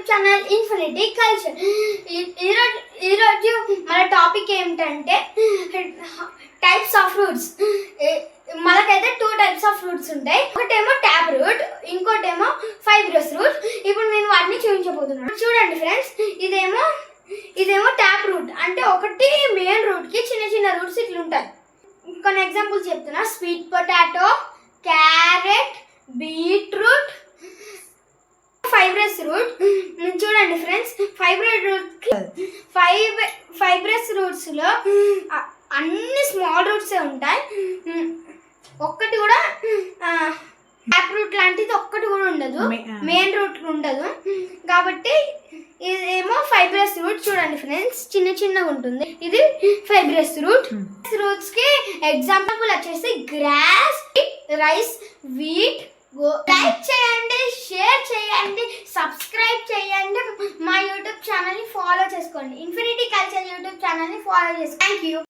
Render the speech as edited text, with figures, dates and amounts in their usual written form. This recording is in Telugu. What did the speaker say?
Channel infinity culture. ఈరోజు మన టాపిక్ ఏమిటంటే టైప్స్ ఆఫ్ ఫ్రూట్స్. మనకైతే 2 టైప్స్ ఆఫ్ ఫ్రూట్స్ ఉంటాయి. ఒకటేమో ట్యాప్ రూట్, ఇంకోటేమో ఫైబ్రస్ రూట్. ఇప్పుడు నేను వాటిని చూపించబోతున్నాను. చూడండి ఫ్రెండ్స్, ఇదేమో ట్యాప్ రూట్. అంటే ఒకటి మెయిన్ రూట్ కి చిన్న చిన్న రూట్స్ ఇట్లా ఉంటాయి. కొన్ని ఎగ్జాంపుల్స్ చెప్తున్నా. Sweet potato, carrot, beetroot. Fibrous route చూడండి ఫ్రెండ్స్, ఫైబ్రస్ రూట్స్ లో అన్ని స్మాల్ రూట్స్ ఉంటాయి. ఒక్కటి కూడా ట్యాప్ రూట్ లాంటిది ఒక్కటి కూడా ఉండదు, మెయిన్ రూట్ ఉండదు. కాబట్టి ఇదేమో ఫైబ్రస్ రూట్. చూడండి ఫ్రెండ్స్, చిన్న చిన్నగా ఉంటుంది. ఇది ఫైబ్రస్ రూట్. రూట్స్ కి ఎగ్జాంపుల్ వచ్చేసి గ్రాస్, రైస్, వీట్. లైక్ చేయండి, షేర్ చేయండి, సబ్స్క్రైబ్ చేయండి. మా యూట్యూబ్ ఛానల్ ని ఫాలో చేసుకోండి. ఇన్ఫినిటీ కల్చర్ యూట్యూబ్ ఛానల్ ని ఫాలో చేసుకోండి. Thank you.